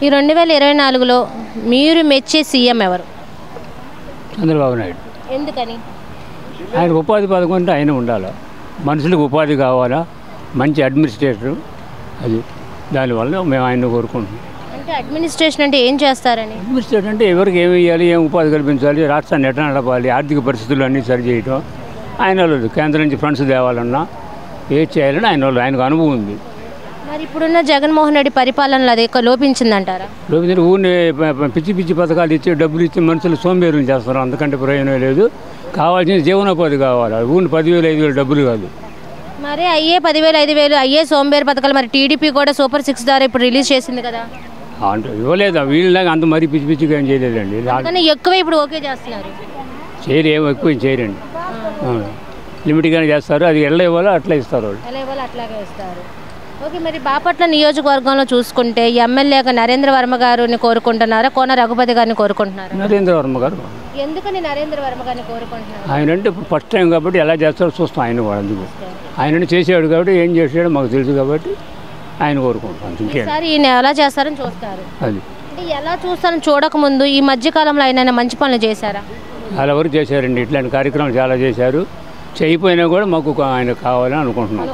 ఈ 2024లో మీరు మెచ్చే సీఎం ఎవరు? చంద్రబాబు నాయుడు. ఎందుకని? ఆయన ఉపాధి పథకం అంటే ఆయన ఉండాలి, మనుషులకు ఉపాధి కావాలా, మంచి అడ్మినిస్ట్రేటర్, అది దానివల్ల మేము ఆయన కోరుకుంటున్నాం. అంటే అడ్మినిస్ట్రేషన్ అంటే ఏం చేస్తారని? అడ్మినిస్ట్రేటర్ అంటే ఎవరికి ఏమి ఇవ్వాలి, ఏం ఉపాధి కల్పించాలి, రాష్ట్రాన్ని ఎట్లా నడపాలి, ఆర్థిక పరిస్థితులు అన్నీ సరిచేయటం ఆయన వాళ్ళు. కేంద్రం నుంచి ఫండ్స్ తేవాలన్నా ఏది చేయాలని ఆయనకు అనుభవం ఉంది. మరి ఇప్పుడున్న జగన్మోహన్ రెడ్డి పరిపాలనలో అది లోపించిందంటారా? లోపించిన ఊరిని పిచ్చి పిచ్చి పథకాలు ఇచ్చి డబ్బులు ఇచ్చి మనుషులు సోంబేరులు చేస్తారు, అంతకంటే ప్రయోజనం లేదు. కావాల్సిన జీవనోపాధి కావాలి, ఊరిని 10,000 5,000 డబ్బులు కాదు. మరి అయ్యే 10,000 5,000 అయ్యే సోంబేరు పథకాలు మరి టీడీపీ కూడా సూపర్ 6 ద్వారా ఇప్పుడు రిలీజ్ చేసింది కదా. అంటే ఇవ్వలేదు, వీళ్ళలాగా అంత మరీ పిచ్చి పిచ్చిగా ఏం చేయలేదండి. కానీ ఎక్కువ ఇప్పుడు ఓకే చేస్తున్నారు. చేయరు, ఏమో ఎక్కువ చేయరండి, లిమిట్గానే చేస్తారు. అది ఎలా ఇవ్వాలో అట్లా ఇస్తారు వాళ్ళు. ఎలా ఇవ్వాలో అట్లాగే ఇస్తారు. ఓకే, మరి బాపట్ల నియోజకవర్గంలో చూసుకుంటే ఎమ్మెల్యేగా నరేంద్ర వర్మ గారిని కోరుకుంటున్నారా, కోన రఘుపతి గారిని కోరుకుంటున్నారా? నరేంద్ర వర్మ గారు. ఎందుకని నరేంద్ర వర్మ గారిని కోరుకుంటున్నారు? ఆయన అంటే ఇప్పుడు ఫస్ట్ టైం కాబట్టి ఎలా చేస్తారో చూస్తాం. ఆయన కూడా అందుకు ఆయన చేసాడు కాబట్టి ఏం చేసాడో మాకు తెలుసు కాబట్టి ఆయన కోరుకుంటాం. ఈసారి ఈయన ఎలా చేస్తారని చూస్తారు. అది అంటే ఎలా చూస్తారని చూడకముందు ఈ మధ్యకాలంలో ఆయన మంచి పనులు చేశారా? చాలా వరకు చేశారండి, ఇట్లాంటి కార్యక్రమాలు చాలా చేశారు. చేయిపోయినా కూడా మాకు ఆయన కావాలని అనుకుంటున్నాం.